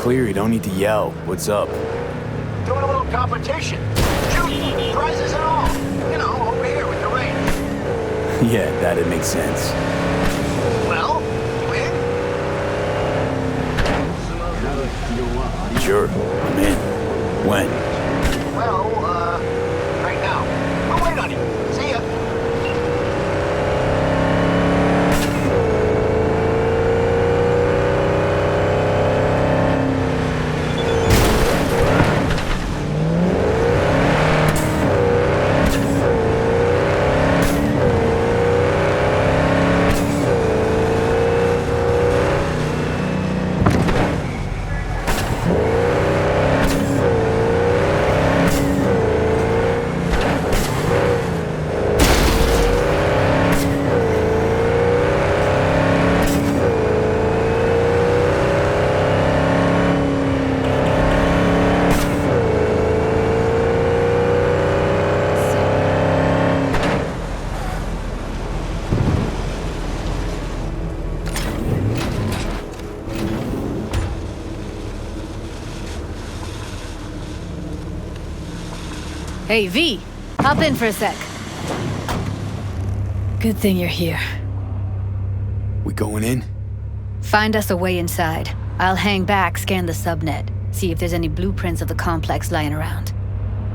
clear, you don't need to yell. What's up? Doing a little competition. Judy, prizes and all. You know, over here with the range. Yeah, that'd make sense. Well, you in? Sure, I'm in. When? Well, right now. We'll wait on you. See ya. Hey, V! Hop in for a sec. Good thing you're here. We going in? Find us a way inside. I'll hang back, scan the subnet, see if there's any blueprints of the complex lying around.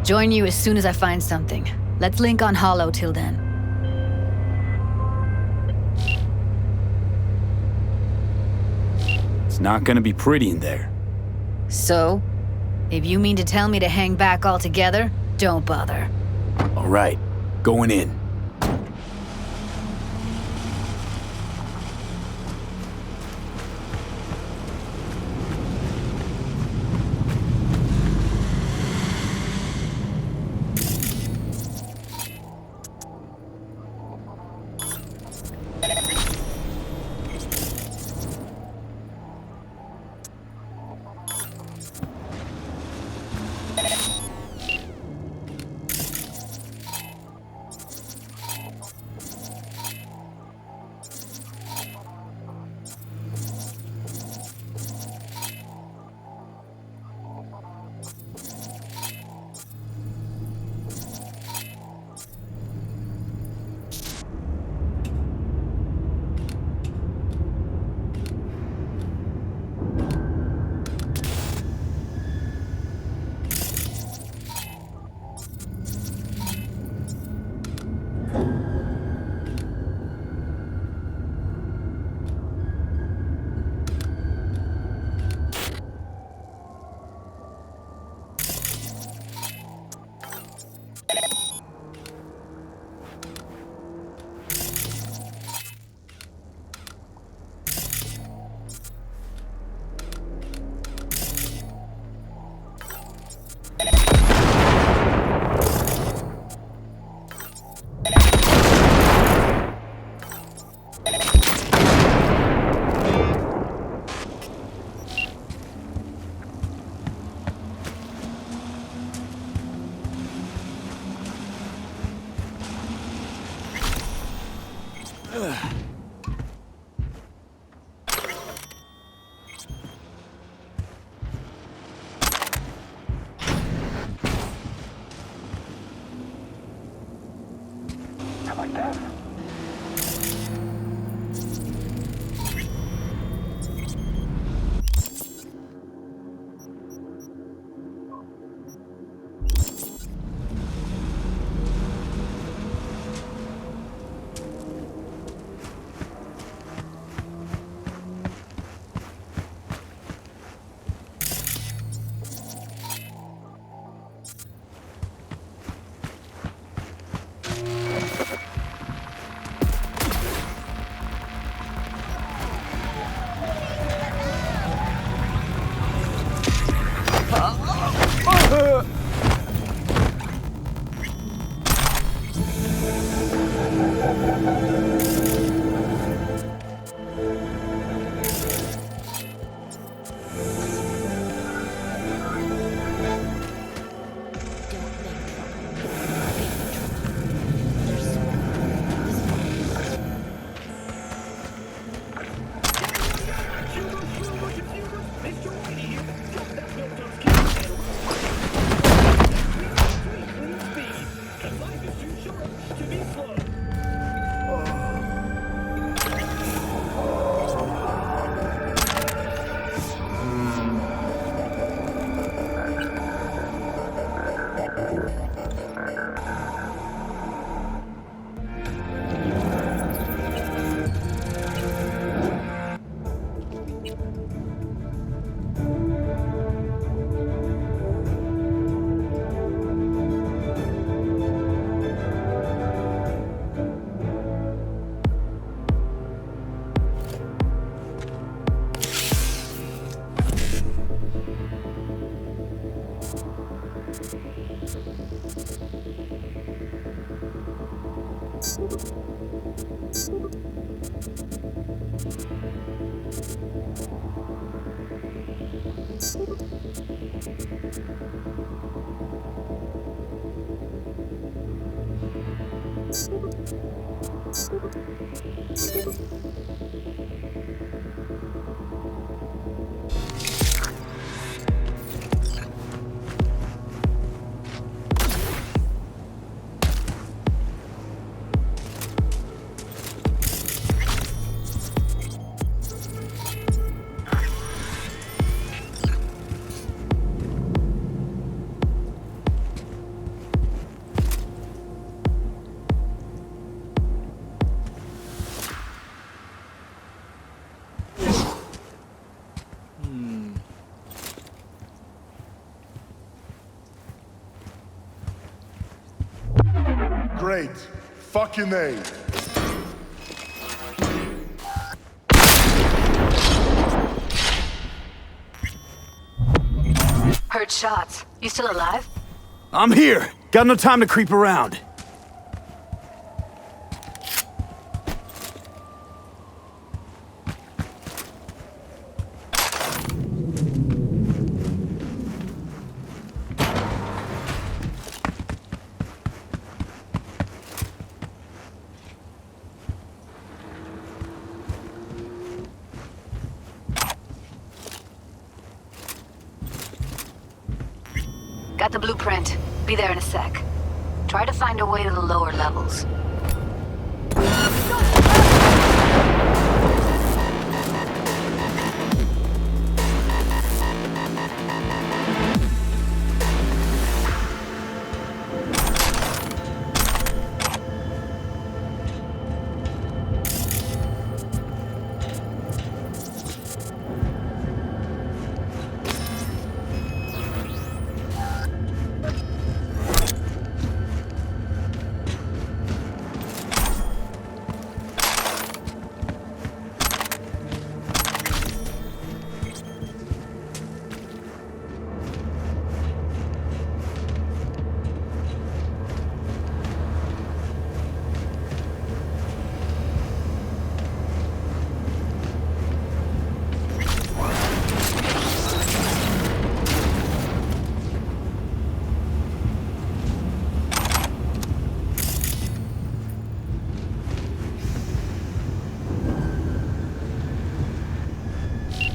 Join you as soon as I find something. Let's link on Hollow till then. It's not gonna be pretty in there. So? If you mean to tell me to hang back altogether, don't bother. All right, going in. Great. Fucking A. Heard shots. You still alive? I'm here. Got no time to creep around. Got the blueprint. Be there in a sec. Try to find a way to the lower levels.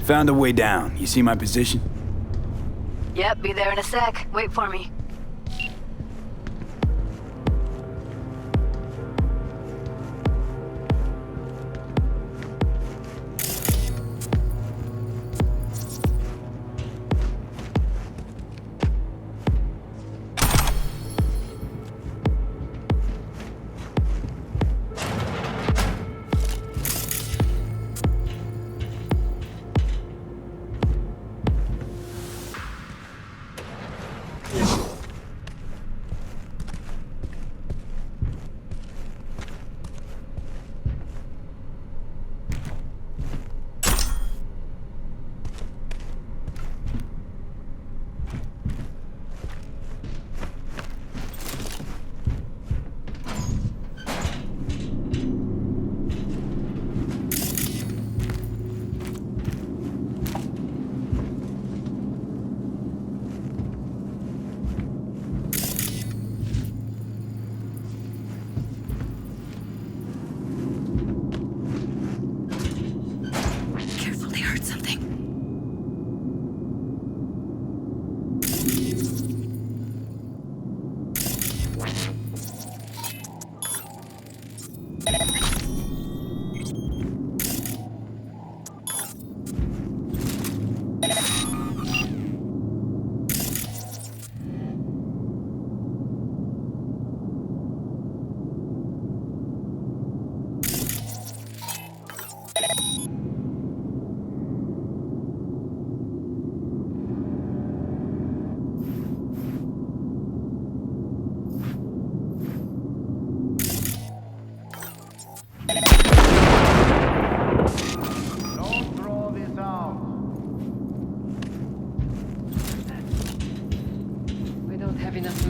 Found a way down. You see my position? Yep, be there in a sec. Wait for me.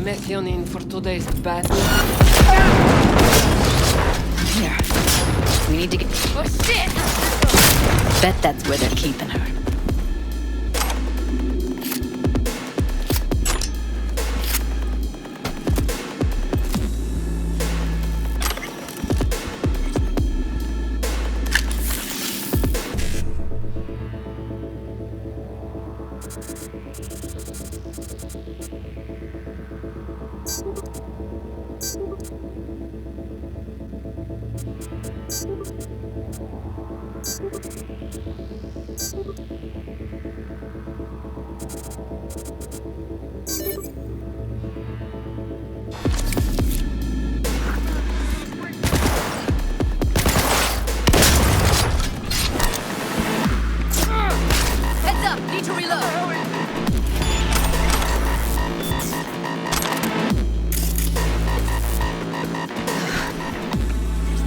Methionine for today's battle. need to get... Oh, shit! Bet that's where they're keeping her. Heads up! Need to reload!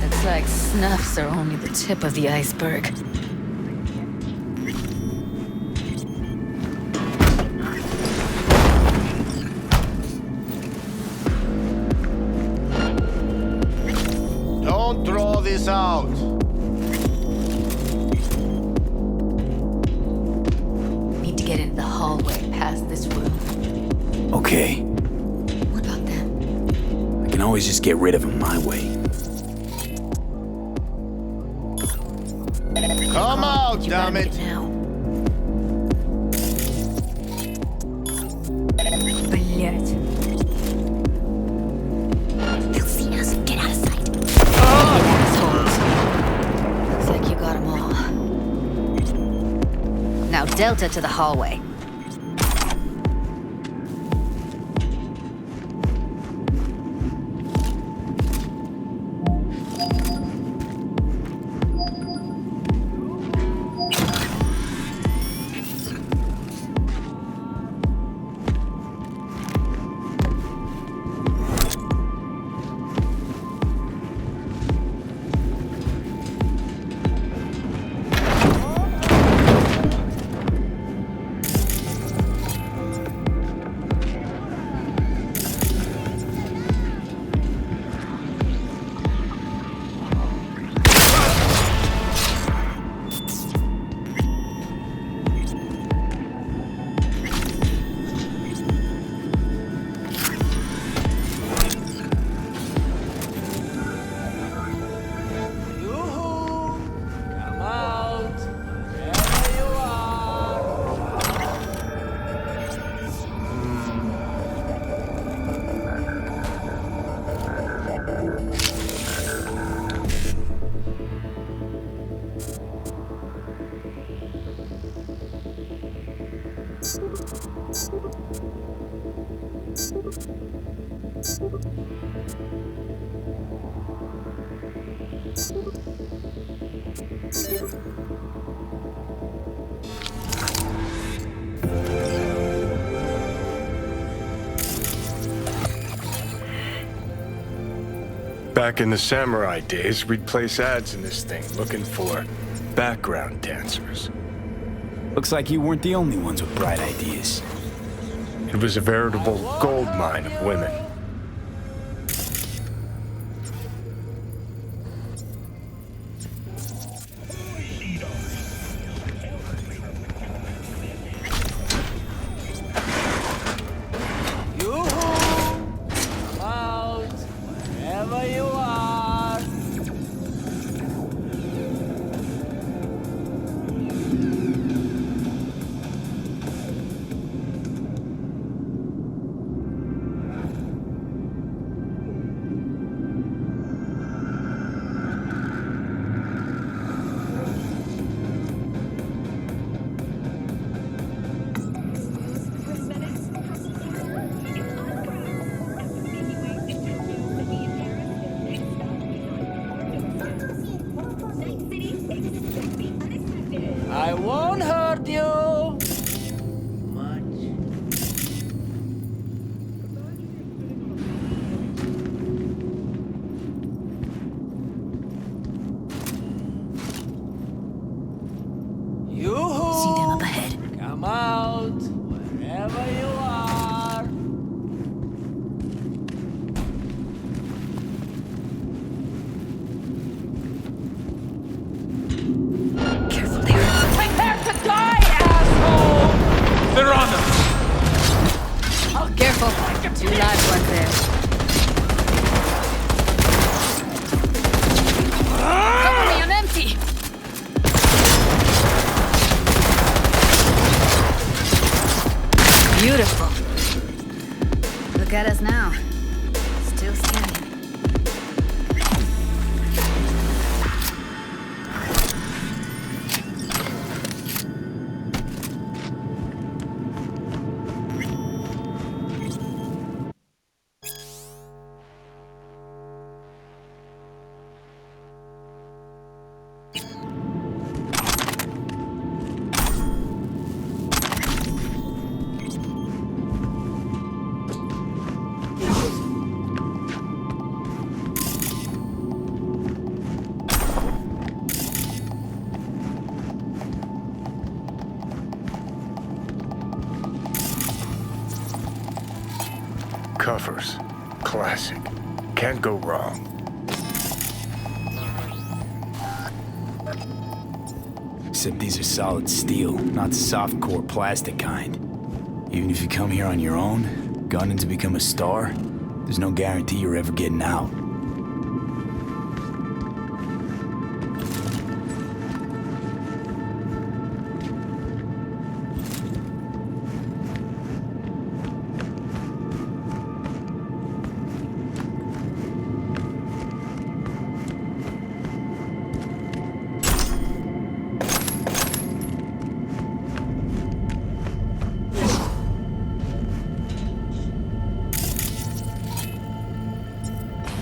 Looks like snuffs are only the tip of the iceberg. Don't draw this out. Need to get into the hallway past this room. Okay, What about them? I can always just get rid of them my way. Come out, You damn gotta it. make now. Блять. They'll see us. Get out of sight. Assholes. Looks like you got them all. Now Delta to the hallway. Back in the samurai days, we'd place ads in this thing looking for background dancers. Looks like you weren't the only ones with bright ideas. It was a veritable gold mine of women. I won't hurt you much. Yoo-hoo! See them up ahead. Come out, wherever you are. They're on us! Oh, careful. 2 live ones there. Cover me, I'm empty. Beautiful. Look at us now. Still scanning. Covers. Classic. Can't go wrong. Except these are solid steel, not soft-core plastic kind. Even if you come here on your own, gunning to become a star, there's no guarantee you're ever getting out.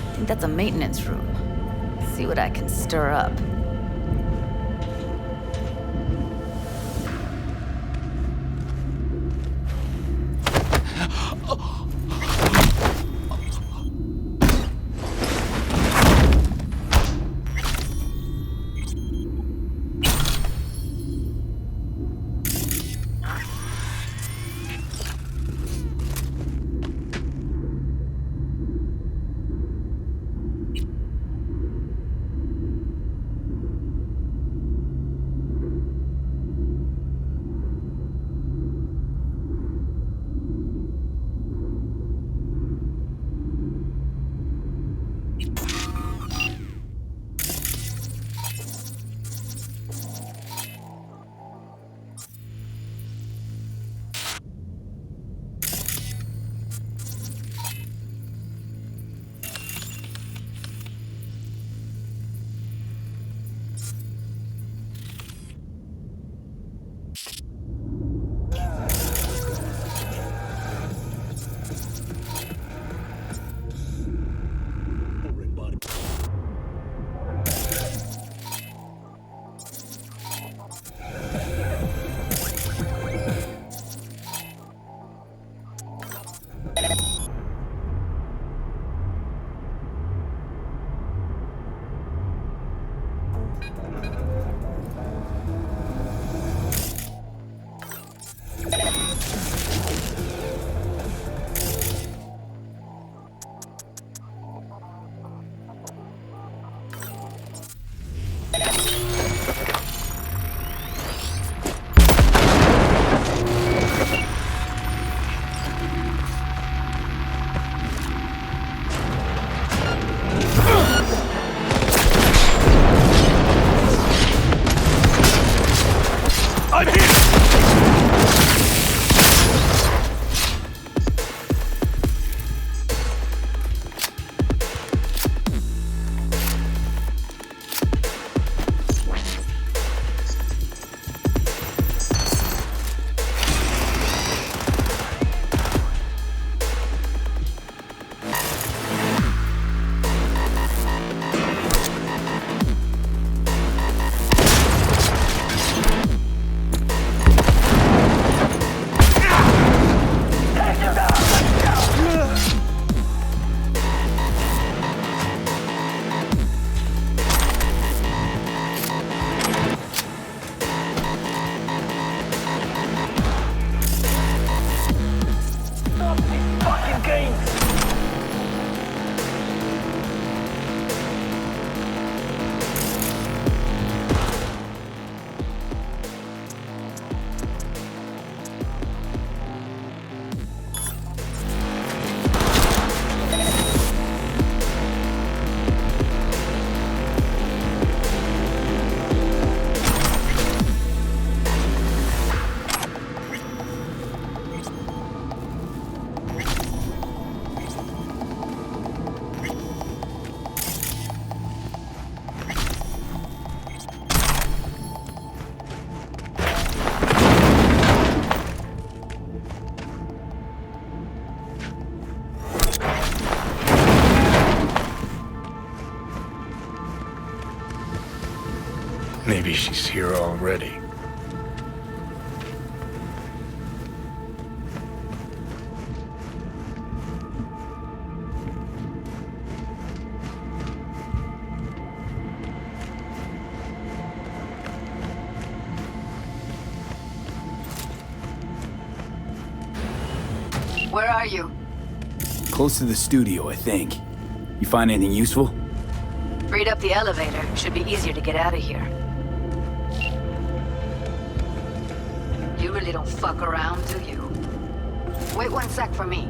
I think that's a maintenance room. See what I can stir up. Maybe she's here already. Where are you? Close to the studio, I think. You find anything useful? Freed up the elevator. Should be easier to get out of here. You really don't fuck around, do you? Wait 1 sec for me.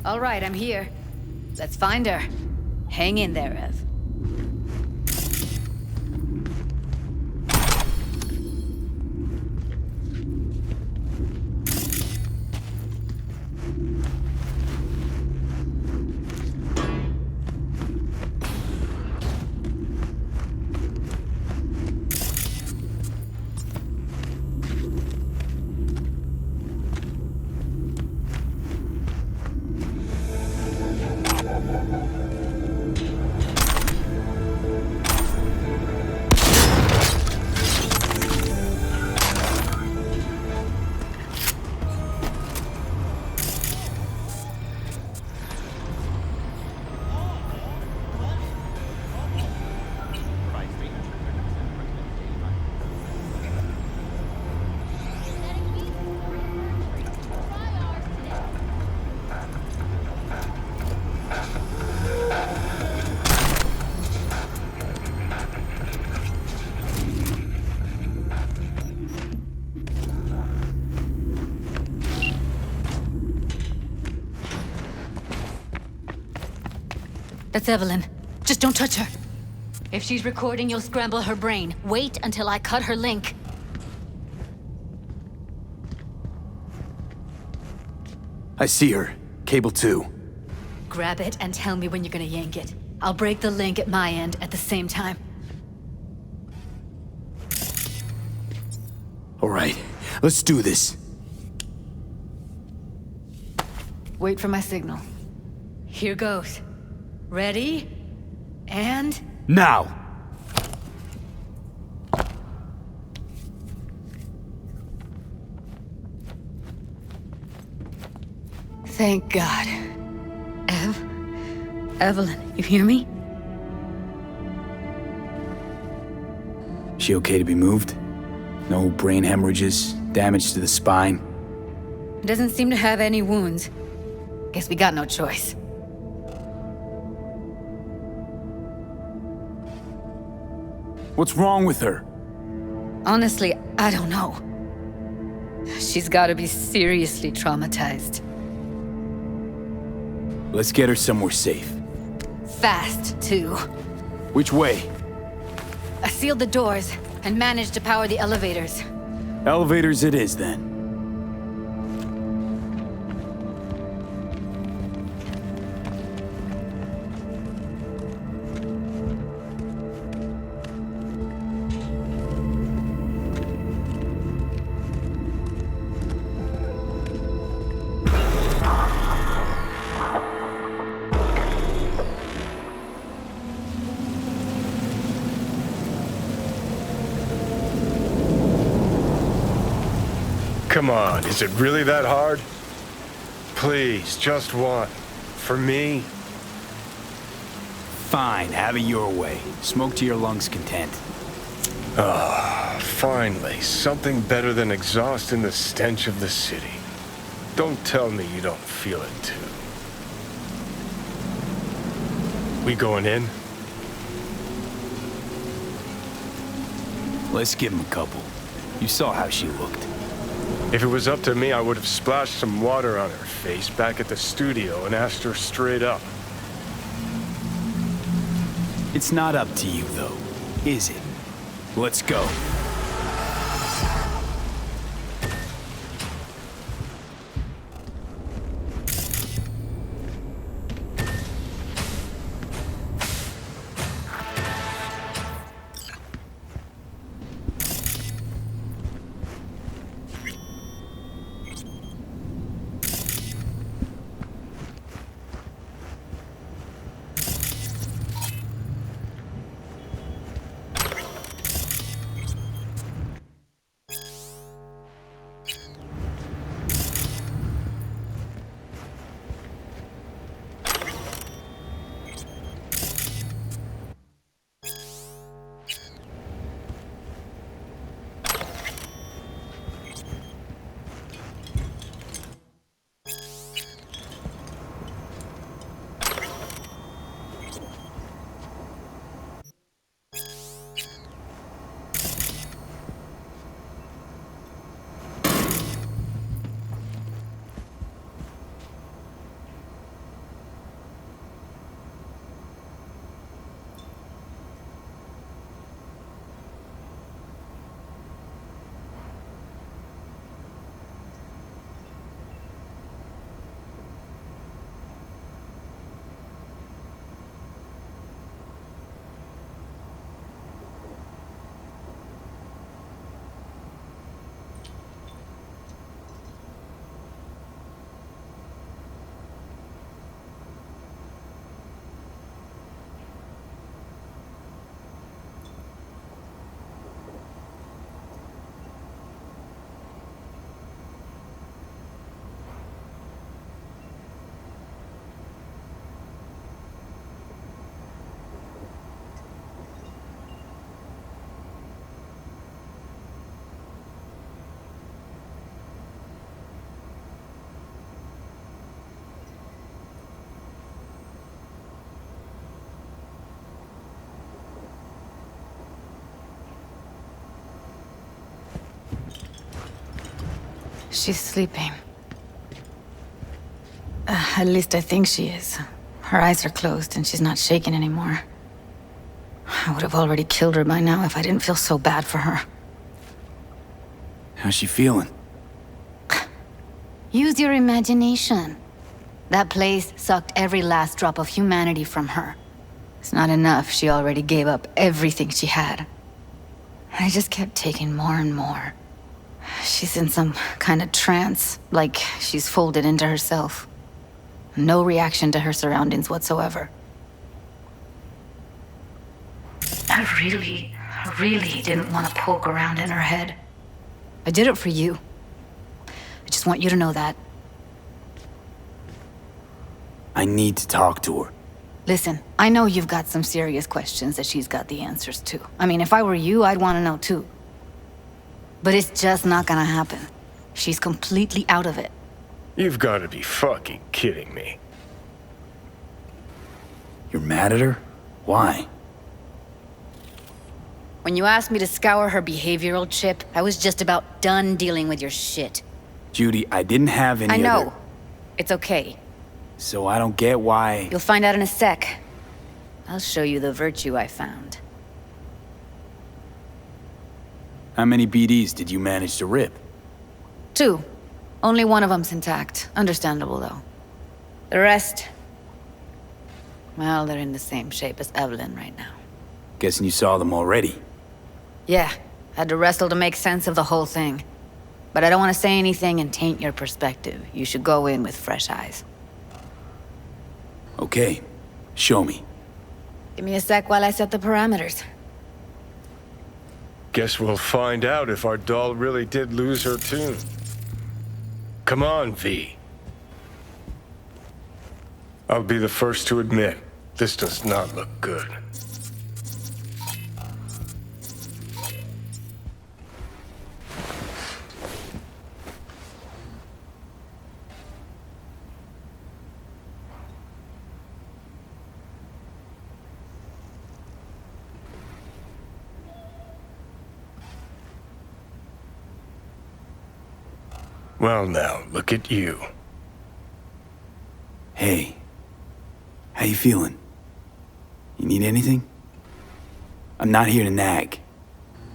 All right, I'm here. Let's find her. Hang in there, Ev. That's Evelyn. Just don't touch her. If she's recording, you'll scramble her brain. Wait until I cut her link. I see her. Cable 2. Grab it and tell me when you're gonna yank it. I'll break the link at my end at the same time. All right, let's do this. Wait for my signal. Here goes. Ready? And... Now! Thank God. Evelyn, you hear me? She okay to be moved? No brain hemorrhages, damage to the spine? Doesn't seem to have any wounds. Guess we got no choice. What's wrong with her? Honestly, I don't know. She's gotta be seriously traumatized. Let's get her somewhere safe. Fast, too. Which way? I sealed the doors and managed to power the elevators. Elevators it is, then. Come on, is it really that hard? Please, just one. For me? Fine, have it your way. Smoke to your lungs' content. Finally, something better than exhaust in the stench of the city. Don't tell me you don't feel it too. We going in? Let's give him a couple. You saw how she looked. If it was up to me, I would have splashed some water on her face back at the studio and asked her straight up. It's not up to you, though, is it? Let's go. She's sleeping. At least I think she is. Her eyes are closed and she's not shaking anymore. I would have already killed her by now if I didn't feel so bad for her. How's she feeling? Use your imagination. That place sucked every last drop of humanity from her. It's not enough, she already gave up everything she had. I just kept taking more and more. She's in some kind of trance, like she's folded into herself. No reaction to her surroundings whatsoever. I really didn't want to poke around in her head. I did it for you. I just want you to know that. I need to talk to her. Listen, I know you've got some serious questions that she's got the answers to. I mean, if I were you, I'd want to know too. But it's just not gonna happen. She's completely out of it. You've got to be fucking kidding me. You're mad at her? Why? When you asked me to scour her behavioral chip, I was just about done dealing with your shit. Judy, I didn't have any I know. other... It's okay. So I don't get why... You'll find out in a sec. I'll show you the virtue I found. How many BDs did you manage to rip? 2. Only one of them's intact. Understandable, though. The rest... well, they're in the same shape as Evelyn right now. Guessing you saw them already. Yeah, had to wrestle to make sense of the whole thing. But I don't want to say anything and taint your perspective. You should go in with fresh eyes. Okay, show me. Give me a sec while I set the parameters. Guess we'll find out if our doll really did lose her tune. Come on, V. I'll be the first to admit, this does not look good. Well now, look at you. Hey. How you feeling? You need anything? I'm not here to nag.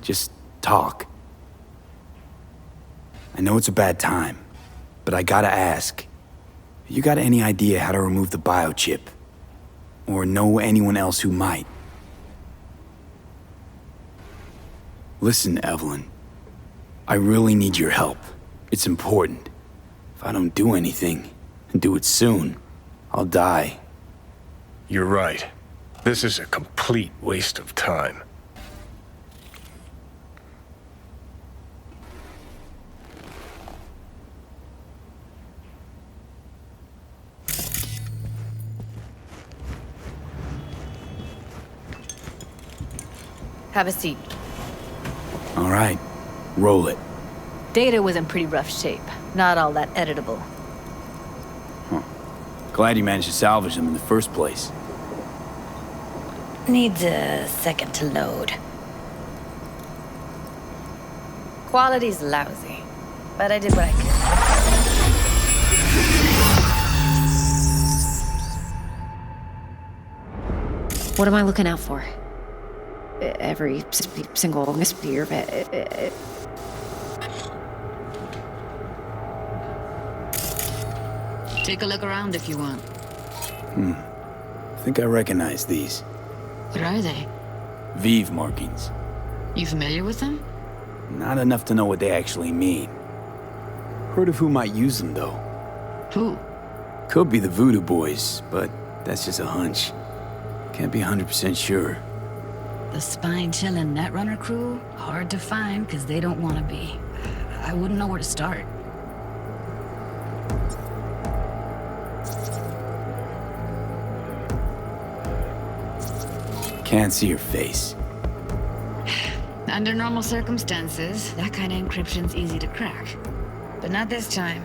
Just talk. I know it's a bad time, but I gotta ask. You got any idea how to remove the biochip? Or know anyone else who might? Listen, Evelyn. I really need your help. It's important. If I don't do anything, and do it soon, I'll die. You're right. This is a complete waste of time. Have a seat. All right, roll it. Data was in pretty rough shape. Not all that editable. Glad you managed to salvage them in the first place. Needs a second to load. Quality's lousy, but I did what I could. What am I looking out for? Every single misfire of it. Take a look around if you want. I think I recognize these. What are they? Vive markings. You familiar with them? Not enough to know what they actually mean. Heard of who might use them, though. Who? Could be the Voodoo Boys, but that's just a hunch. Can't be 100% sure. The spine-chilling Netrunner crew? Hard to find, because they don't want to be. I wouldn't know where to start. Can't see her face. Under normal circumstances, that kind of encryption's easy to crack. But not this time.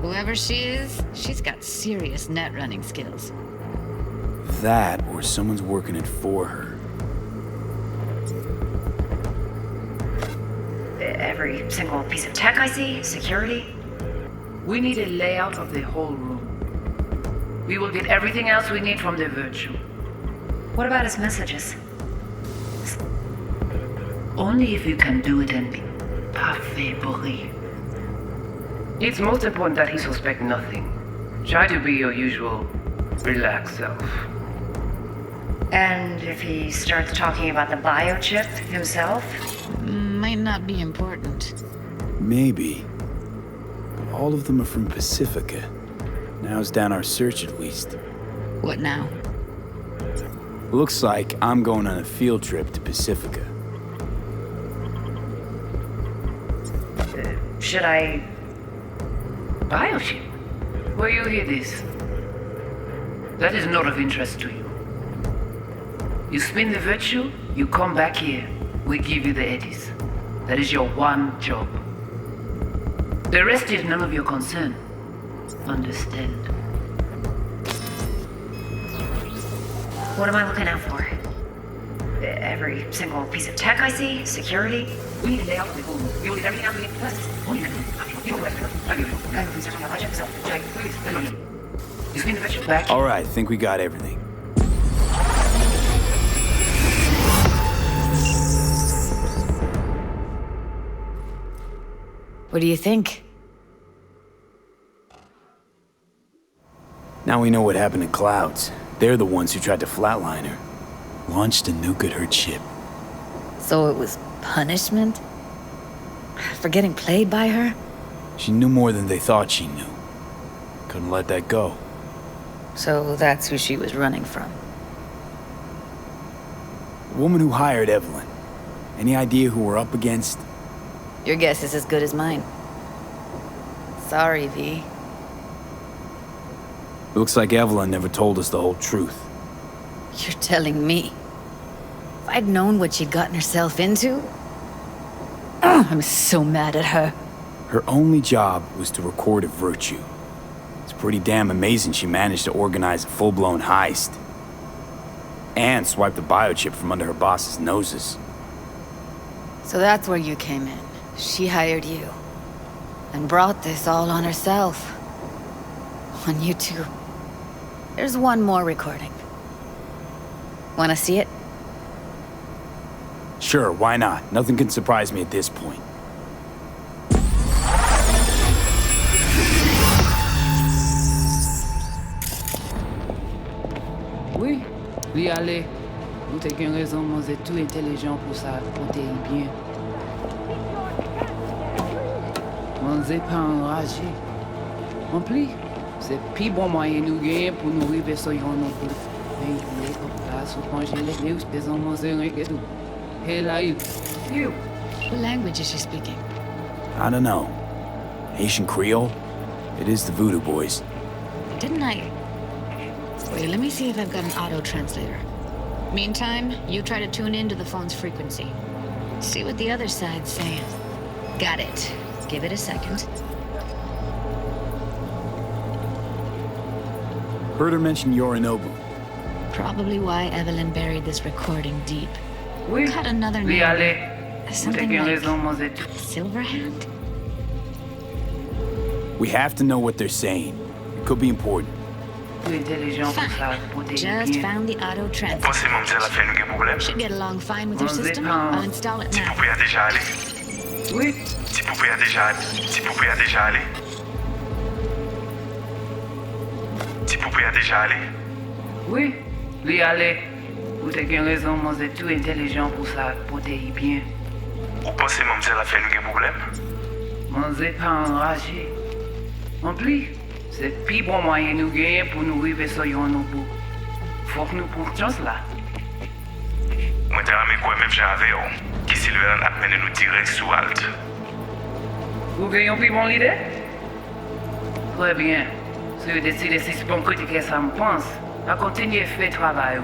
Whoever she is, she's got serious net running skills. That, or someone's working it for her. Every single piece of tech I see, security. We need a layout of the whole room. We will get everything else we need from the virtual. What about his messages? Only if you can do it and be parfait bourré. It's most important that he suspect nothing. Try to be your usual, relaxed self. And if he starts talking about the biochip himself? Might not be important. Maybe. But all of them are from Pacifica. Now's down our search at least. What now? Looks like I'm going on a field trip to Pacifica. Should I... Biochip? Where you hear this? That is not of interest to you. You spin the virtue, you come back here. We give you the eddies. That is your one job. The rest is none of your concern. Understand? What am I looking out for? Every single piece of tech I see, security. We need to lay out the whole room. We will get everything out we need first. All you can do. You know what I do. I have research on my project, so Jake, please, let me. You spin the virtue back. All right, think we got everything. What do you think? Now we know what happened to Clouds. They're the ones who tried to flatline her. Launched a nuke at her ship. So it was punishment? For getting played by her? She knew more than they thought she knew. Couldn't let that go. So that's who she was running from. The woman who hired Evelyn. Any idea who we're up against? Your guess is as good as mine. Sorry, V. Looks like Evelyn never told us the whole truth. You're telling me. If I'd known what she'd gotten herself into... I'm so mad at her. Her only job was to record a virtue. It's pretty damn amazing she managed to organize a full-blown heist. And swipe the biochip from under her boss's noses. So that's where you came in. She hired you. And brought this all on herself. On you too. There's one more recording. Wanna see it? Sure, why not? Nothing can surprise me at this point. Oui, lui aller. Vous t'es qu'une raison, moi, c'est tout intelligent pour ça, pour t'es bien. Moi, c'est pas enragé. En plus, c'est plus bon moyen nous gagner pour nous arriver sur yon non plus. Mais il est comme ça, sous congé les news, des hommes, c'est rien que tout. Hey, là, you. What language is she speaking? I don't know. Haitian Creole? It is the Voodoo Boys. Didn't I... Wait, let me see if I've got an auto-translator. Meantime, you try to tune into the phone's frequency. See what the other side's saying. Got it. Give it a second. Heard her mention Yorinobu. Probably why Evelyn buried this recording deep. Oui, Got another lui name. aller. Vous t'es Something qu'une like raison, moi, c'est tout. Silverhand? We have to know what they're saying. It could be important. Tout intelligent pour ça, pour t'es Just bien. found the auto-translator. Pensez, mademoiselle, a fait un problème? Should get along fine with your On system. dépend. I'll install it Si now. poupée a déjà allé. Oui, Si poupée a déjà allé. Si poupée a déjà allé. Si poupée a déjà allé. oui, lui aller. Vous t'es qu'une raison, moi, c'est tout intelligent pour ça, pour t'es bien. Vous pensez, mademoiselle, a fait un problème? Moi, c'est pas enragé. En plus, c'est plus bon moyen nous gagner pour nous arriver sur yon non bout. Faut que nous prenions chance là. Moi, t'ai ramé quoi, même j'avais, qui Sylvain a mené nous direct sous halte. Vous gagnez plus mon idée? Très bien. Si vous décidez si c'est bon côté que ça me pense, à continuer à faire le travail.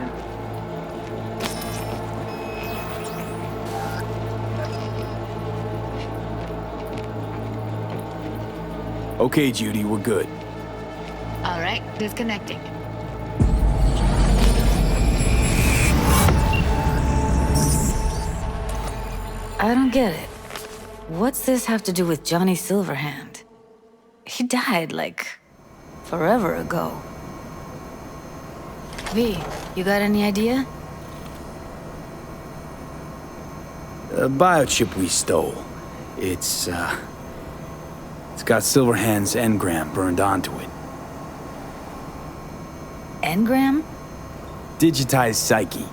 Okay, Judy, we're good. All right, disconnecting. I don't get it. What's this have to do with Johnny Silverhand? He died, like, forever ago. V, you got any idea? The biochip we stole. It's got Silverhand's engram burned onto it. Engram? Digitized psyche.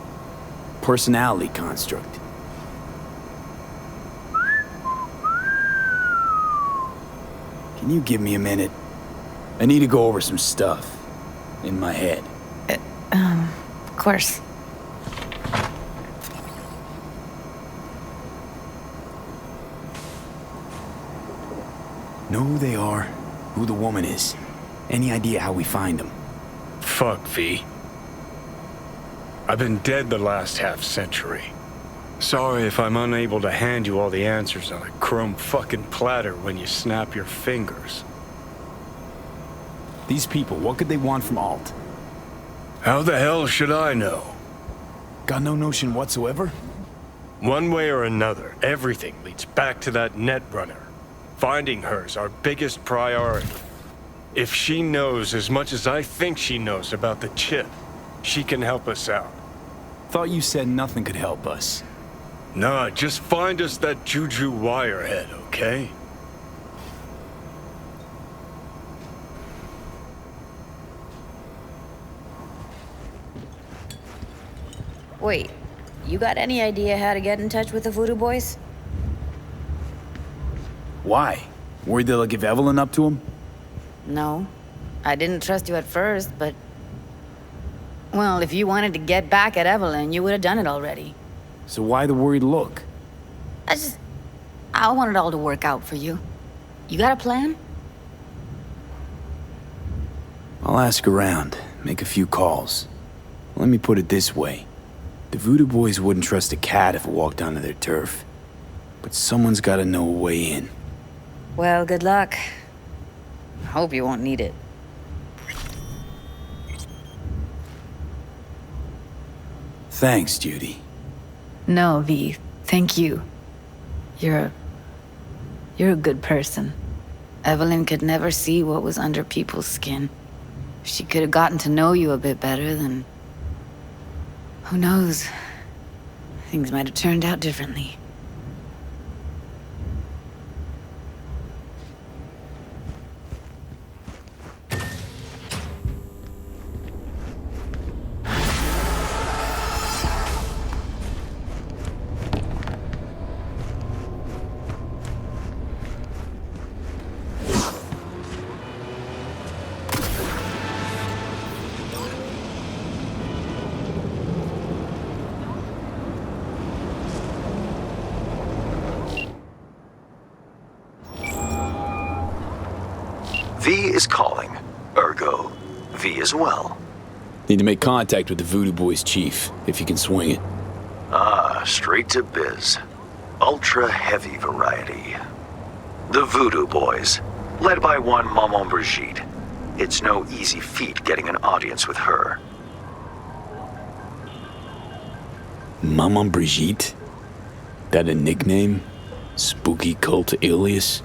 Personality construct. Can you give me a minute? I need to go over some stuff. In my head. Of course. Know who they are, who the woman is. Any idea how we find them? Fuck, V. I've been dead the last half-century. Sorry if I'm unable to hand you all the answers on a chrome fucking platter when you snap your fingers. These people, what could they want from Alt? How the hell should I know? Got no notion whatsoever? One way or another, everything leads back to that netrunner. Finding her's our biggest priority. If she knows as much as I think she knows about the chip, she can help us out. Thought you said nothing could help us. Nah, just find us that Juju wirehead, okay? Wait, you got any idea how to get in touch with the Voodoo Boys? Why? Worried they'll give Evelyn up to him? No. I didn't trust you at first, but... Well, if you wanted to get back at Evelyn, you would have done it already. So why the worried look? I want it all to work out for you. You got a plan? I'll ask around, make a few calls. Let me put it this way. The Voodoo Boys wouldn't trust a cat if it walked onto their turf. But someone's gotta know a way in. Well, good luck. Hope you won't need it. Thanks, Judy. No, V. Thank you. You're a good person. Evelyn could never see what was under people's skin. If she could have gotten to know you a bit better, then... who knows? Things might have turned out differently. V is calling. Ergo, V as well. Need to make contact with the Voodoo Boys chief, if you can swing it. Ah, straight to biz. Ultra heavy variety. The Voodoo Boys, led by one Maman Brigitte. It's no easy feat getting an audience with her. Maman Brigitte? That a nickname? Spooky cult alias?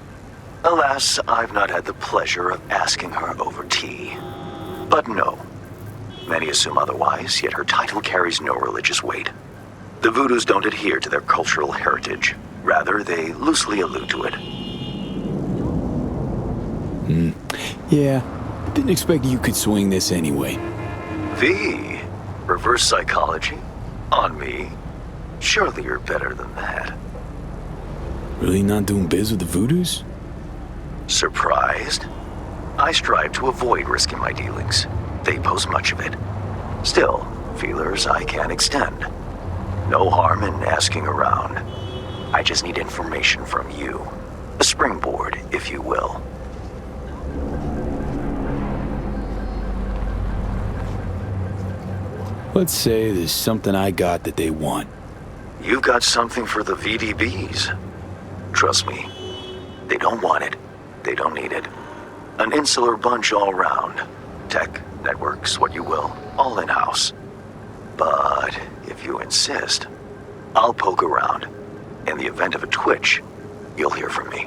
Alas, I've not had the pleasure of asking her over tea. But no. Many assume otherwise, yet her title carries no religious weight. The Voodoos don't adhere to their cultural heritage. Rather, they loosely allude to it. Yeah, didn't expect you could swing this anyway. V, reverse psychology? On me? Surely you're better than that. Really not doing biz with the Voodoos? Surprised? I strive to avoid risking my dealings. They pose much of it. Still, feelers I can extend. No harm in asking around. I just need information from you. A springboard, if you will. Let's say there's something I got that they want. You've got something for the VDBs. Trust me, they don't want it. They don't need it. An insular bunch all round. Tech, networks, what you will, all in-house. But if you insist, I'll poke around. In the event of a twitch, you'll hear from me.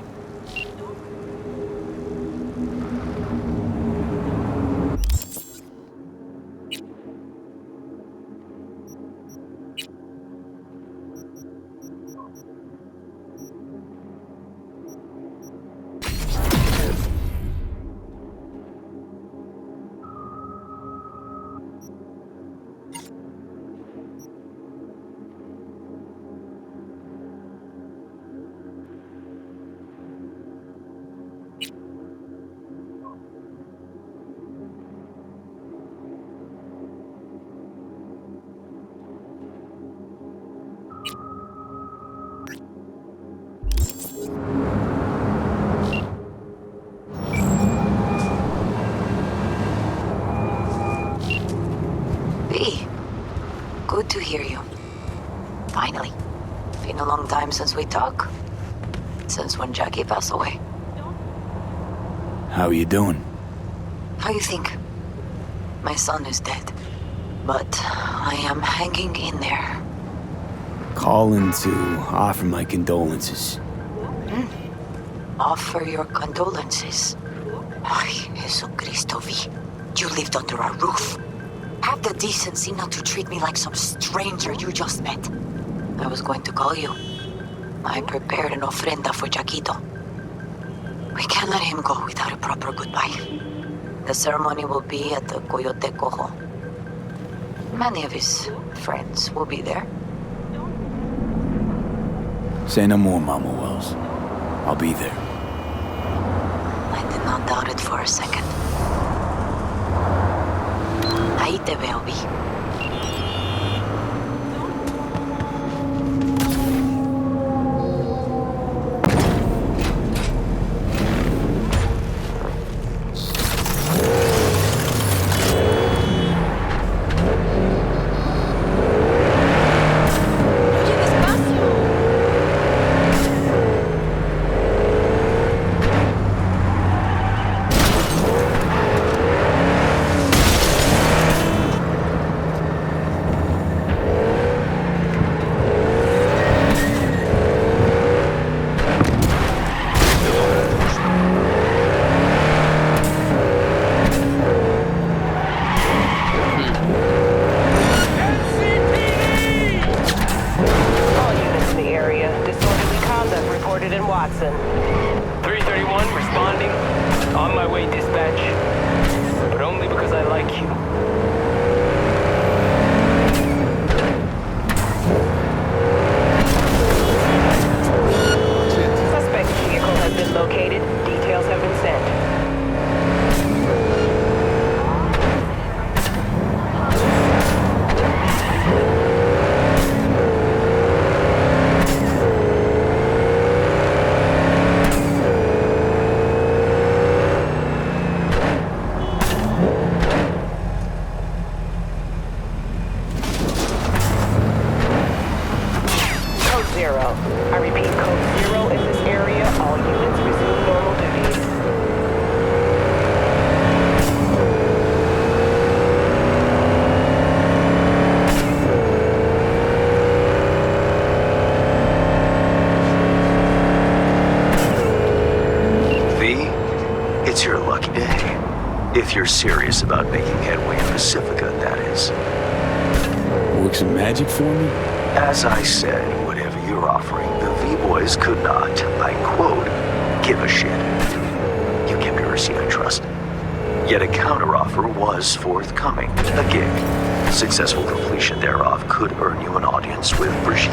Good to hear you. Finally. Been a long time since we talked. Since when Jackie passed away. How are you doing? How you think? My son is dead. But I am hanging in there. Calling to offer my condolences. Offer your condolences. Ay, Jesucristo V. You lived under our roof. Have the decency not to treat me like some stranger you just met. I was going to call you. I prepared an ofrenda for Jaquito. We can't let him go without a proper goodbye. The ceremony will be at the Coyote Cojo. Many of his friends will be there. Say no more, Mama Wells. I'll be there. I did not doubt it for a second. Ahí te veo, Vi. On my way, dispatch. But only because I like you. Suspect vehicle has been located. Details have been sent. I repeat, code 0 in this area. All units resume normal duties. V, it's your lucky day. If you're serious about making headway in Pacifica, that is. Work some magic for me? As I said, whatever you're offering, the V-Boys could not, I quote, give a shit. You kept your receipt, I trust. Yet a counteroffer was forthcoming. A gig. Successful completion thereof could earn you an audience with Brigitte.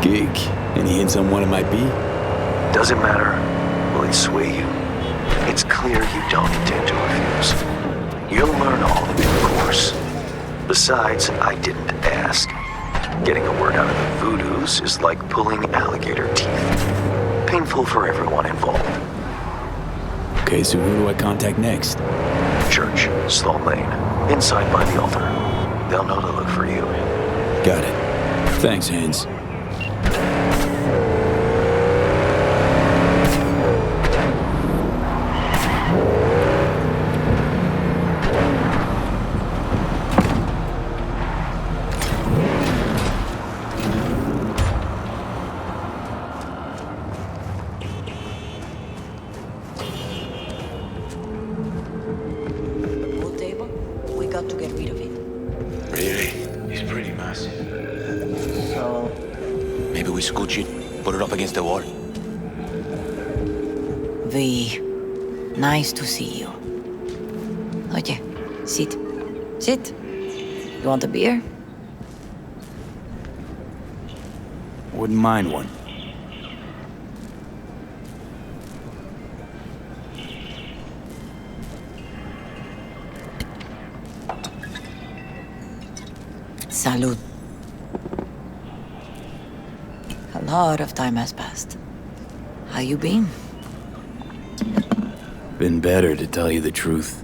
Gig? Any hints on what it might be? Doesn't matter. Will it sway you? It's clear you don't intend to refuse. You'll learn all of it, of course. Besides, I didn't ask. Getting a word out of the Voodoos is like pulling alligator teeth. Painful for everyone involved. Okay, so who do I contact next? Church, Sloan Lane, inside by the altar. They'll know to look for you. Got it. Thanks, Hans. Nice to see you. Oye, sit. Sit. You want a beer? Wouldn't mind one. Salud. A lot of time has passed. How you been? Been better, to tell you the truth.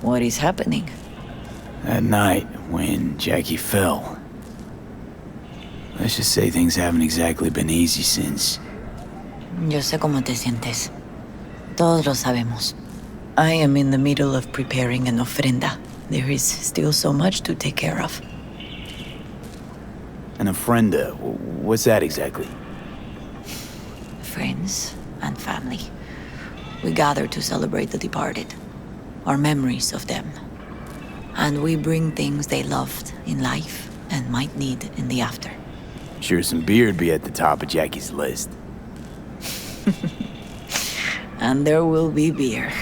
What is happening? That night, when Jackie fell. Let's just say things haven't exactly been easy since. Yo sé cómo te sientes. Todos lo sabemos. I am in the middle of preparing an ofrenda. There is still so much to take care of. An ofrenda? What's that exactly? Friends and family. We gather to celebrate the departed, our memories of them. And we bring things they loved in life and might need in the after. Sure, some beer'd be at the top of Jackie's list. And there will be beer.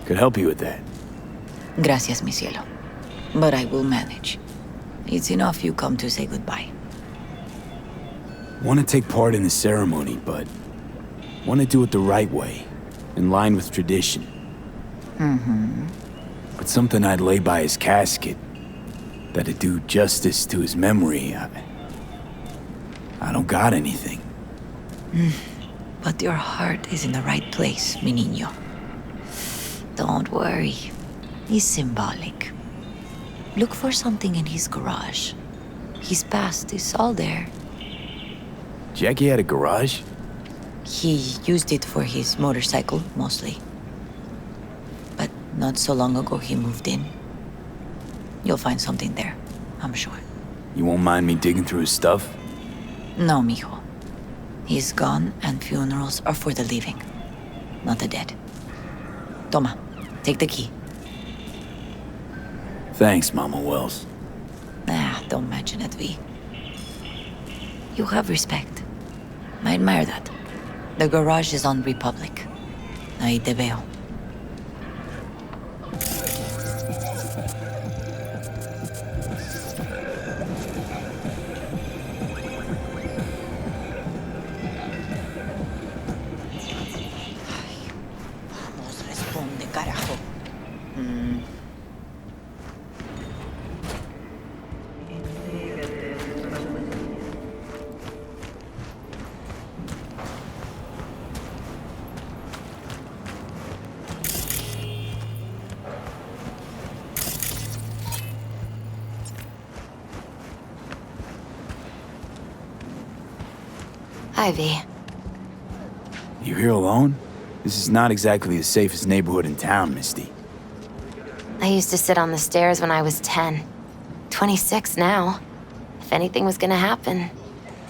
Could help you with that. Gracias, mi cielo. But I will manage. It's enough you come to say goodbye. Want to take part in the ceremony, but want to do it the right way, in line with tradition. Mm-hmm. But something I'd lay by his casket, that'd do justice to his memory, I don't got anything. But your heart is in the right place, mi niño. Don't worry. It's symbolic. Look for something in his garage. His past is all there. Jackie had a garage? He used it for his motorcycle, mostly. But not so long ago he moved in. You'll find something there, I'm sure. You won't mind me digging through his stuff? No, mijo. He's gone and funerals are for the living, not the dead. Toma, take the key. Thanks, Mama Wells. Don't mention it, V. You have respect. I admire that. The garage is on Republic. Ahí te veo. Vamos, responde, carajo. Ivy. You here alone? This is not exactly the safest neighborhood in town, Misty. I used to sit on the stairs when I was 10. 26 now. If anything was gonna happen,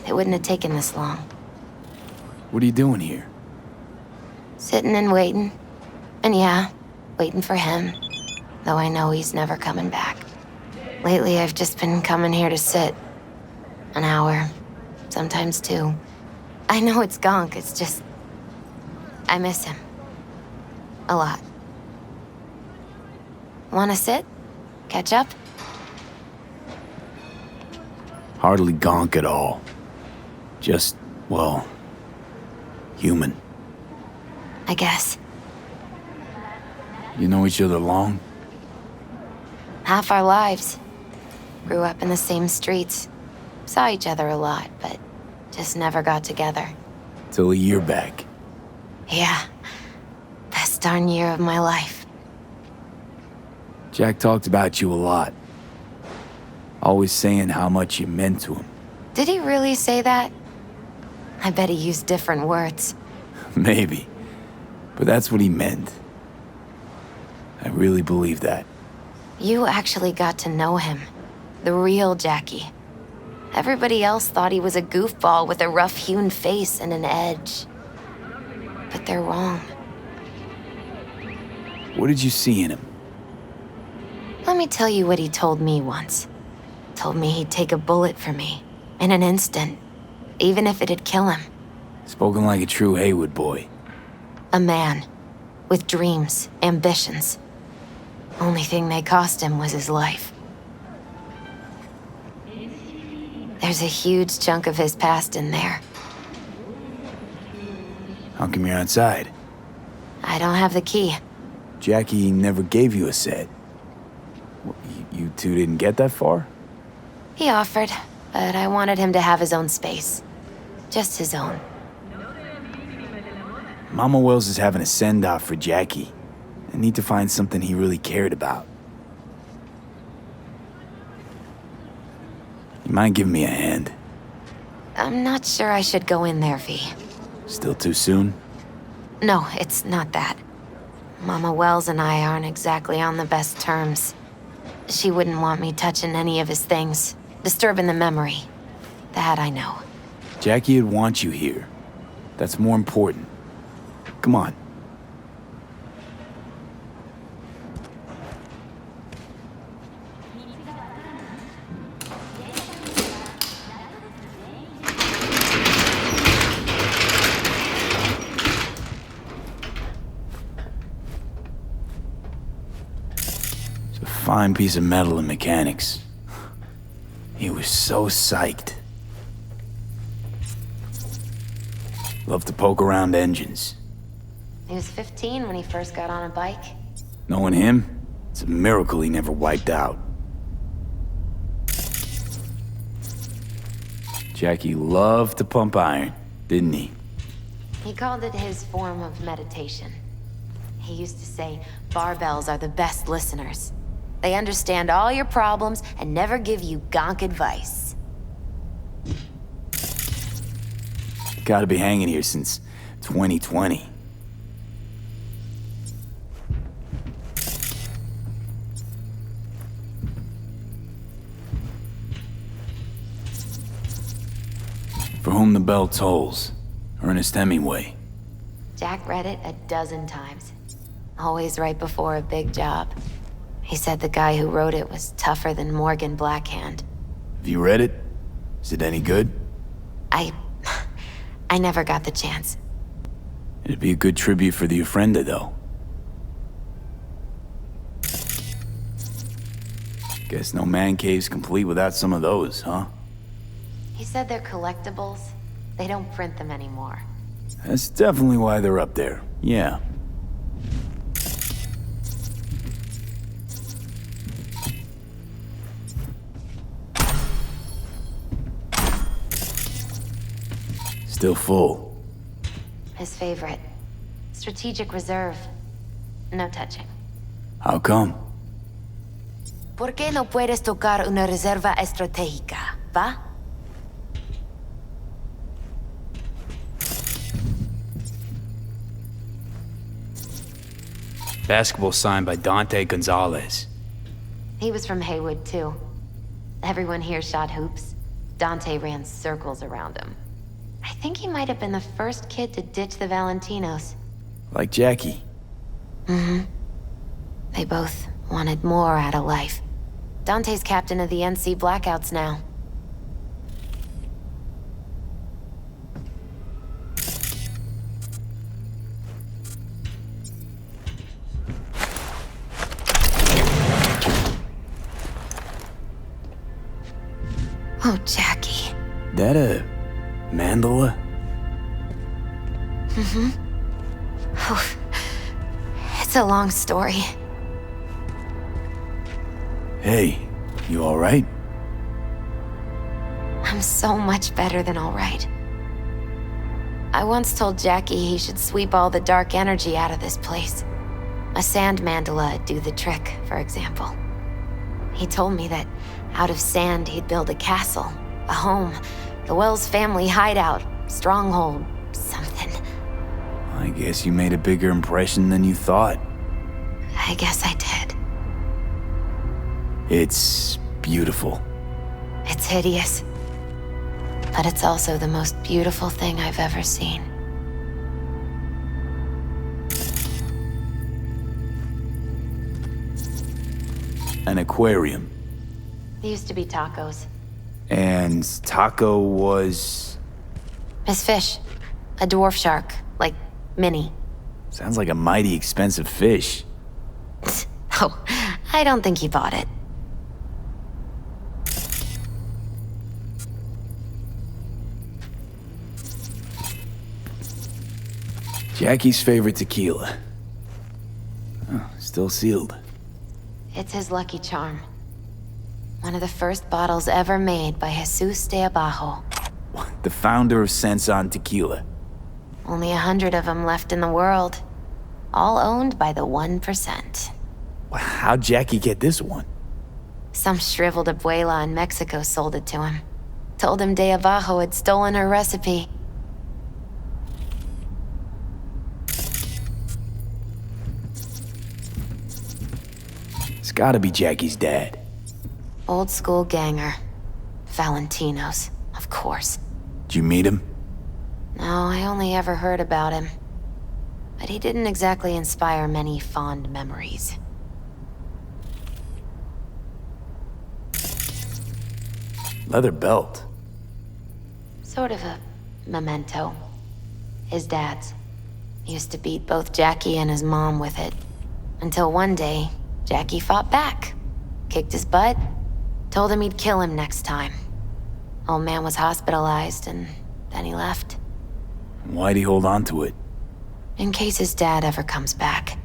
it wouldn't have taken this long. What are you doing here? Sitting and waiting. And yeah, waiting for him. Though I know he's never coming back. Lately, I've just been coming here to sit. An hour. Sometimes 2. I know it's gonk, it's just... I miss him. A lot. Wanna sit? Catch up? Hardly gonk at all. Just, well, human. I guess. You know each other long? Half our lives. Grew up in the same streets. Saw each other a lot, but just never got together. Till a year back. Yeah. Best darn year of my life. Jack talked about you a lot. Always saying how much you meant to him. Did he really say that? I bet he used different words. Maybe. But that's what he meant. I really believe that. You actually got to know him. The real Jackie. Everybody else thought he was a goofball with a rough-hewn face and an edge. But they're wrong. What did you see in him? Let me tell you what he told me once. Told me he'd take a bullet for me, in an instant, even if it'd kill him. Spoken like a true Haywood boy. A man, with dreams, ambitions. Only thing they cost him was his life. There's a huge chunk of his past in there. How come you're outside? I don't have the key. Jackie never gave you a set. You two didn't get that far? He offered, but I wanted him to have his own space. Just his own. Mama Wells is having a send-off for Jackie. I need to find something he really cared about. You mind giving me a hand? I'm not sure I should go in there, V. Still too soon? No, it's not that. Mama Wells and I aren't exactly on the best terms. She wouldn't want me touching any of his things, disturbing the memory. That I know. Jackie'd want you here. That's more important. Come on. Fine piece of metal and mechanics. He was so psyched. Loved to poke around engines. He was 15 when he first got on a bike. Knowing him, it's a miracle he never wiped out. Jackie loved to pump iron, didn't he? He called it his form of meditation. He used to say, barbells are the best listeners. They understand all your problems and never give you gonk advice. Gotta be hanging here since 2020. For whom the bell tolls, Ernest Hemingway. Jack read it a dozen times. Always right before a big job. He said the guy who wrote it was tougher than Morgan Blackhand. Have you read it? Is it any good? I never got the chance. It'd be a good tribute for the ofrenda, though. Guess no man cave's complete without some of those, huh? He said they're collectibles. They don't print them anymore. That's definitely why they're up there, yeah. Still full. His favorite. Strategic reserve. No touching. How come? ¿Por qué no puedes tocar una reserva estratégica, va? Basketball signed by Dante Gonzalez. He was from Haywood, too. Everyone here shot hoops. Dante ran circles around him. I think he might have been the first kid to ditch the Valentinos. Like Jackie. Mm-hmm. They both wanted more out of life. Dante's captain of the NC Blackouts now. Oh, Jackie. That a mandala? Mm-hmm. Oh, it's a long story. Hey, you alright? I'm so much better than alright. I once told Jackie he should sweep all the dark energy out of this place. A sand mandala'd do the trick, for example. He told me that out of sand he'd build a castle, a home, the Wells family hideout, stronghold, something. I guess you made a bigger impression than you thought. I guess I did. It's beautiful. It's hideous. But it's also the most beautiful thing I've ever seen. An aquarium. There used to be tacos. And Taco was... Miss Fish. A dwarf shark. Like, Minnie. Sounds like a mighty expensive fish. Oh, I don't think he bought it. Jackie's favorite tequila. Oh, still sealed. It's his lucky charm. One of the first bottles ever made by Jesus de Abajo. The founder of Sensan Tequila. Only 100 of them left in the world. All owned by the 1%. How'd Jackie get this one? Some shriveled abuela in Mexico sold it to him. Told him de Abajo had stolen her recipe. It's gotta be Jackie's dad. Old school ganger. Valentinos, of course. Did you meet him? No, I only ever heard about him. But he didn't exactly inspire many fond memories. Leather belt. Sort of a memento. His dad's. He used to beat both Jackie and his mom with it. Until one day, Jackie fought back. Kicked his butt. Told him he'd kill him next time. Old man was hospitalized, and then he left. Why'd he hold on to it? In case his dad ever comes back.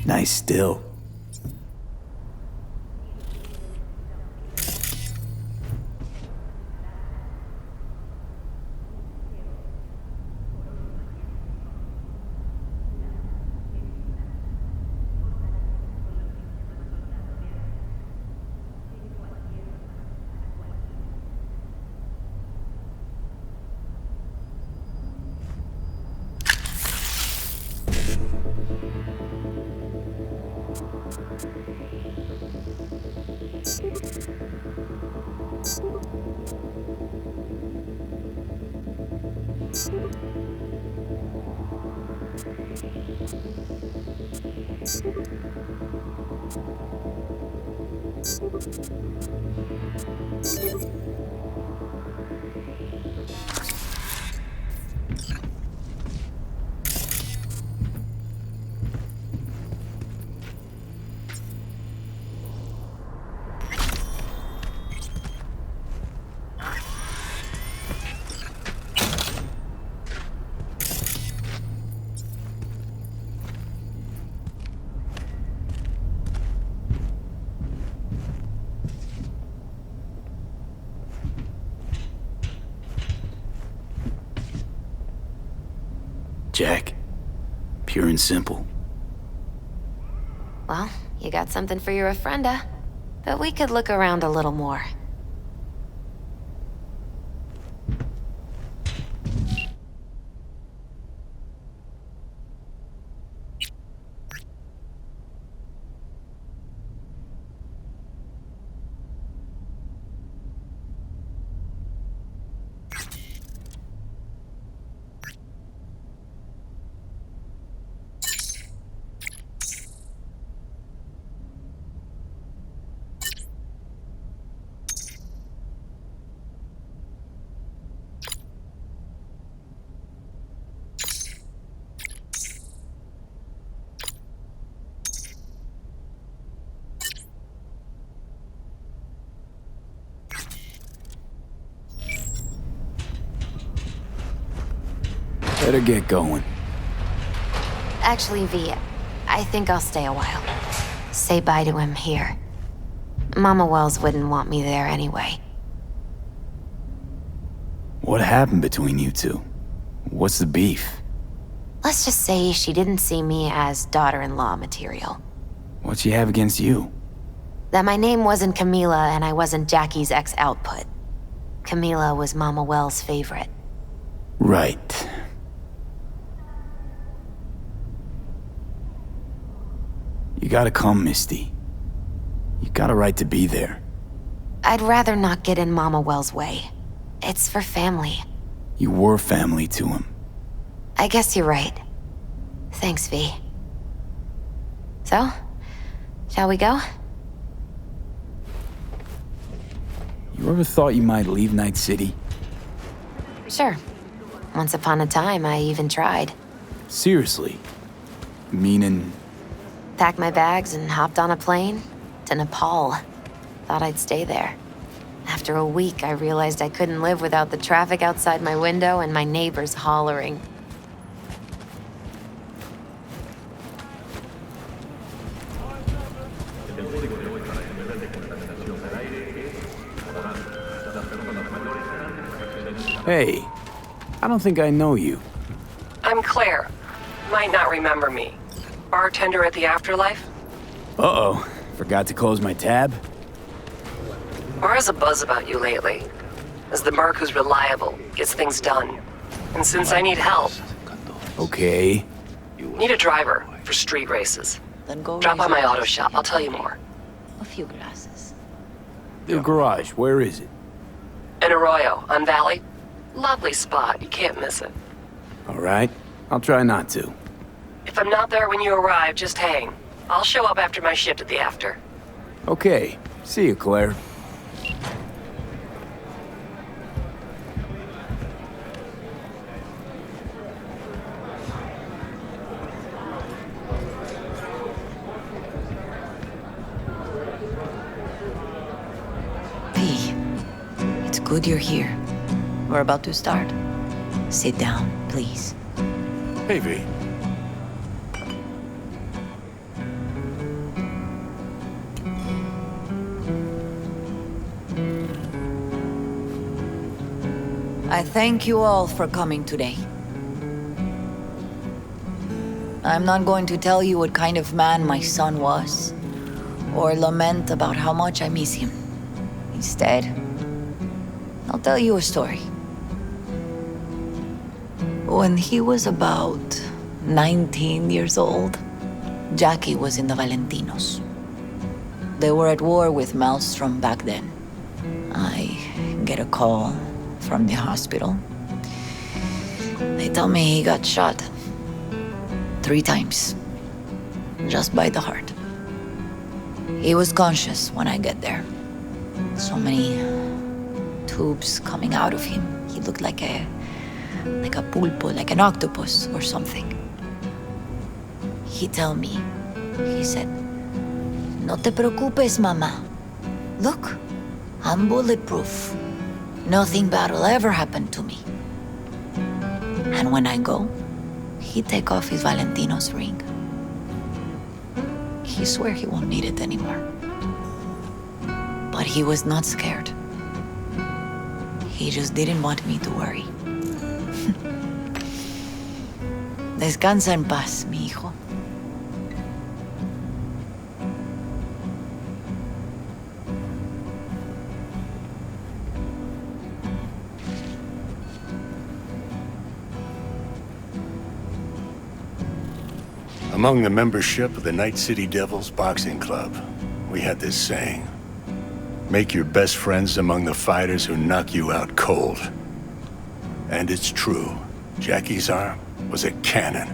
Nice still. Jack. Pure and simple. Well, you got something for your ofrenda. But we could look around a little more. Better get going. Actually, V, I think I'll stay a while. Say bye to him here. Mama Wells wouldn't want me there anyway. What happened between you two? What's the beef? Let's just say she didn't see me as daughter-in-law material. What she have against you? That my name wasn't Camila and I wasn't Jackie's ex-output. Camila was Mama Wells' favorite. Right. You gotta come, Misty. You got a right to be there. I'd rather not get in Mama Wells' way. It's for family. You were family to him. I guess you're right. Thanks, V. So, shall we go? You ever thought you might leave Night City? Sure. Once upon a time, I even tried. Seriously? Meaning... Packed my bags and hopped on a plane to Nepal. Thought I'd stay there. After a week, I realized I couldn't live without the traffic outside my window and my neighbors hollering. Hey, I don't think I know you. I'm Claire. Might not remember me. Bartender at the Afterlife? Uh-oh. Forgot to close my tab? Bar has a buzz about you lately. As the merc who's reliable, gets things done. And since I need help... Okay. Need a driver for street races. Then go Drop by my auto shop, I'll tell you more. a few glasses. Your garage, where is it? In Arroyo, on Valley. Lovely spot, you can't miss it. All right. I'll try not to. If I'm not there when you arrive, just hang. I'll show up after my shift at the after. Okay. See you, Claire. P, it's good you're here. We're about to start. Sit down, please. Hey, V. I thank you all for coming today. I'm not going to tell you what kind of man my son was, or lament about how much I miss him. Instead, I'll tell you a story. When he was about 19 years old, Jackie was in the Valentinos. They were at war with Maelstrom back then. I get a call from the hospital. They tell me he got shot 3 times, just by the heart. He was conscious when I get there. So many tubes coming out of him. He looked like a pulpo, like an octopus or something. He told me, he said, "No te preocupes, mama. Look, I'm bulletproof. Nothing bad will ever happen to me." And when I go, he take off his Valentino's ring. He swear he won't need it anymore. But he was not scared. He just didn't want me to worry. Descansa en paz, mi hijo. Among the membership of the Night City Devils Boxing Club, we had this saying: make your best friends among the fighters who knock you out cold. And it's true. Jackie's arm was a cannon.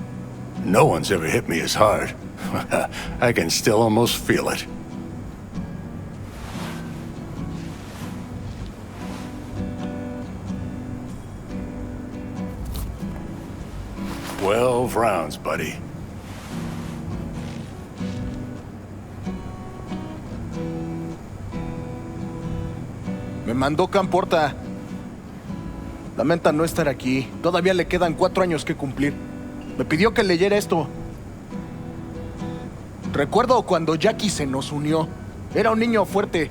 No one's ever hit me as hard. I can still almost feel it. "12 rounds, buddy." Me mandó Camporta. Lamenta no estar aquí. Todavía le quedan 4 años que cumplir. Me pidió que leyera esto. Recuerdo cuando Jackie se nos unió. Era un niño fuerte.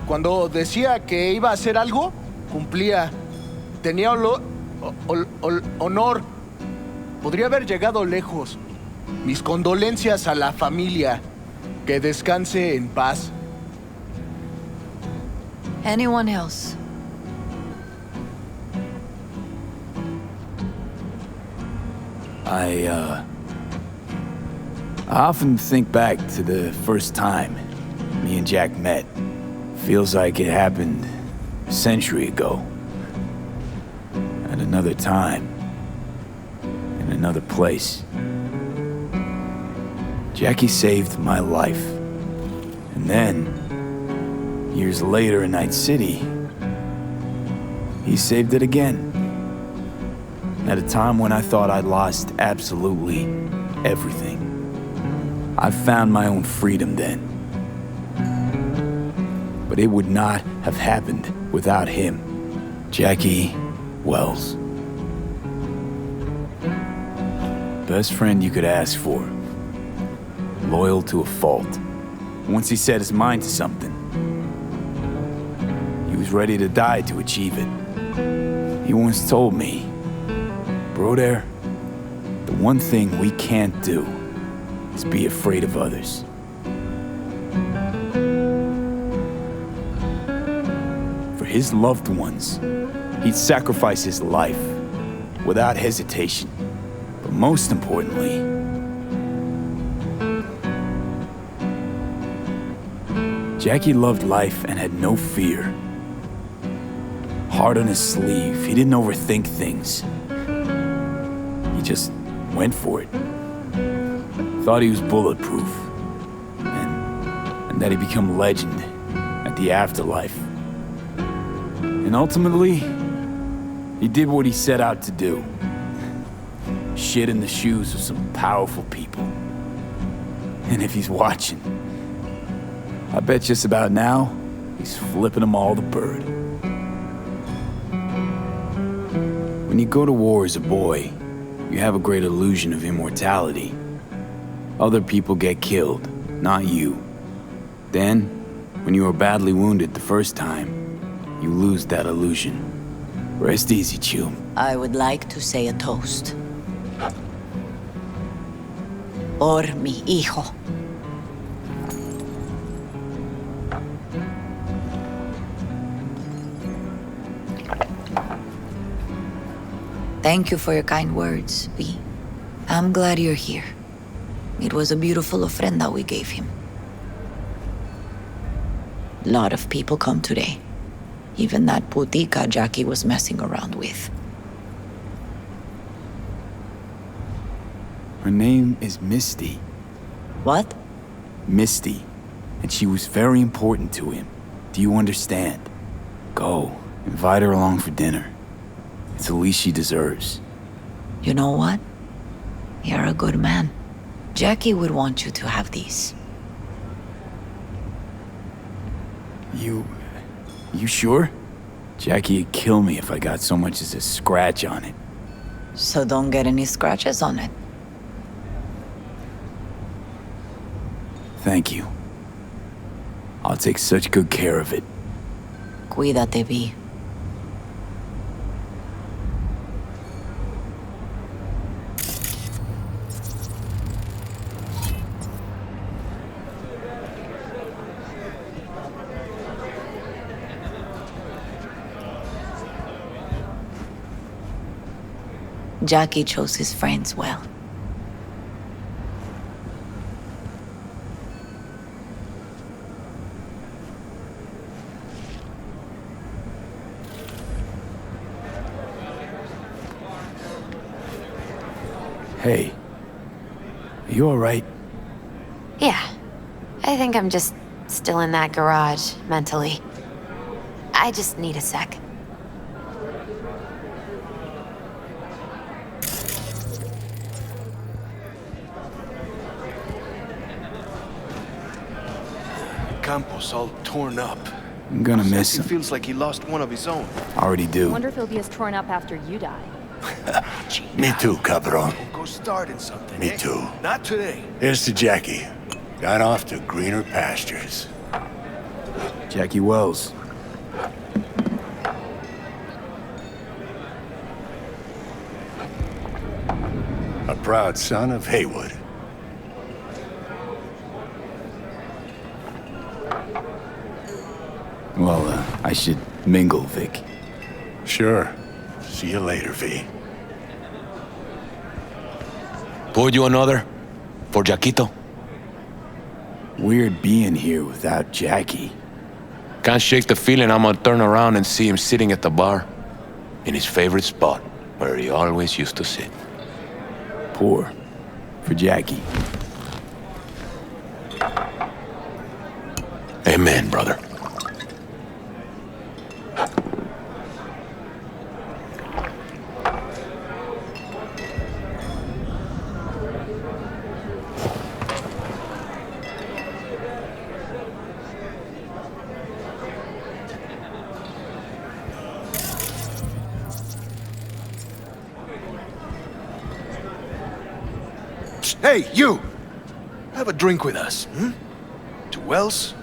Cuando decía que iba a hacer algo, cumplía. Tenía honor. Podría haber llegado lejos. Mis condolencias a la familia. Que descanse en paz. Anyone else? I often think back to the first time me and Jack met. Feels like it happened a century ago. At another time. In another place. Jackie saved my life. And then, years later in Night City, he saved it again. At a time when I thought I'd lost absolutely everything. I found my own freedom then. But it would not have happened without him. Jackie Wells. Best friend you could ask for. Loyal to a fault. Once he set his mind to something, he was ready to die to achieve it. He once told me, "Brother, the one thing we can't do is be afraid of others." For his loved ones, he'd sacrifice his life without hesitation. But most importantly, Jackie loved life and had no fear. Heart on his sleeve, he didn't overthink things. He just went for it. Thought he was bulletproof. And that he'd become legend at the afterlife. And ultimately, he did what he set out to do. Shit in the shoes of some powerful people. And if he's watching, I bet just about now, he's flipping them all the bird. When you go to war as a boy, you have a great illusion of immortality. Other people get killed, not you. Then, when you are badly wounded the first time, you lose that illusion. Rest easy, Chum. I would like to say a toast. Por mi hijo. Thank you for your kind words, V. I'm glad you're here. It was a beautiful ofrenda we gave him. A lot of people come today. Even that putica Jackie was messing around with. Her name is Misty. What? Misty. and she was very important to him. Do you understand? Go, invite her along for dinner. It's the least she deserves. You know what? You're a good man. Jackie would want you to have these. You sure? Jackie'd kill me if I got so much as a scratch on it. So don't get any scratches on it. Thank you. I'll take such good care of it. Cuídate, Vi. Jackie chose his friends well. Hey. Are you alright? Yeah. I think I'm just still in that garage, mentally. I just need a sec. Campo's all torn up. I'm gonna miss him. He feels like he lost one of his own. Already do. I wonder if he'll be as torn up after you die. Me too, cabron. Go starting something. Me too. Not today. Here's to Jackie. Got off to greener pastures. Jackie Wells. A proud son of Haywood. Well, I should mingle, Vic. Sure. See you later, V. Pour you another? For Jaquito? Weird being here without Jackie. Can't shake the feeling I'm gonna turn around and see him sitting at the bar. In his favorite spot, where he always used to sit. Pour. For Jackie. Amen, brother. Hey, you! Have a drink with us, hmm? To Wells?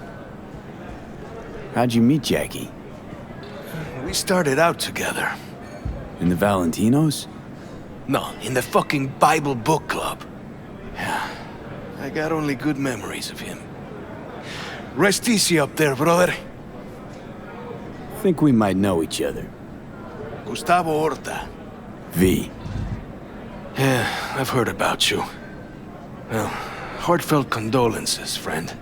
How'd you meet Jackie? We started out together. In the Valentinos? No, in the fucking Bible book club. I got only good memories of him. Rest easy up there, brother. Think we might know each other. Gustavo Horta. V. Yeah, I've heard about you. Well, heartfelt condolences, friend.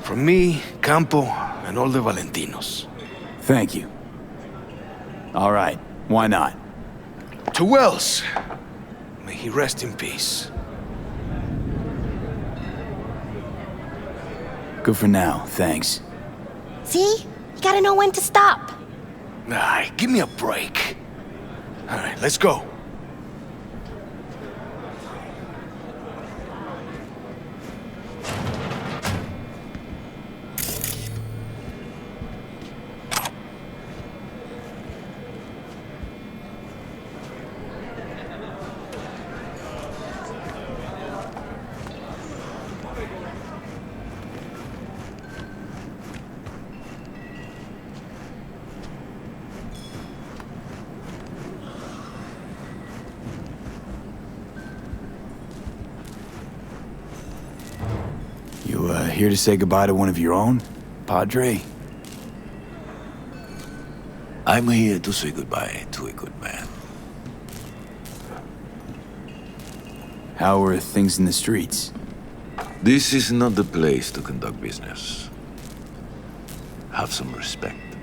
From me, Campo, and all the Valentinos. Thank you. All right, why not? To Wells. May he rest in peace. Good for now, thanks. See? You gotta know when to stop. Nah, give me a break. All right, let's go. You, here to say goodbye to one of your own, Padre? I'm here to say goodbye to a good man. How are things in the streets? This is not the place to conduct business. Have some respect.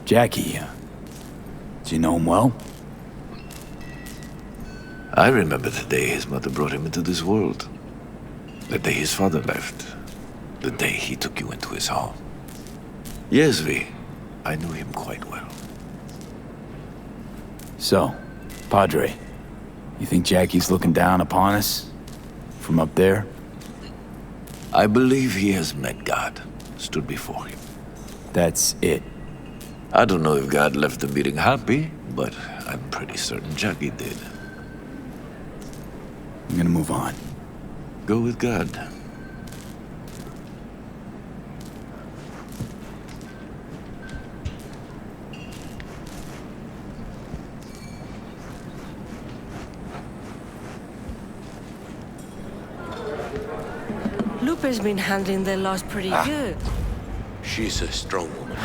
Jackie, do you know him well? I remember the day his mother brought him into this world. The day his father left. The day he took you into his home. Yes, V. I knew him quite well. So, Padre, you think Jackie's looking down upon us? From up there? I believe he has met God, stood before him. That's it. I don't know if God left the meeting happy, but I'm pretty certain Jackie did. I'm gonna move on. Go with God. Lupe's been handling their loss pretty good. She's a strong woman.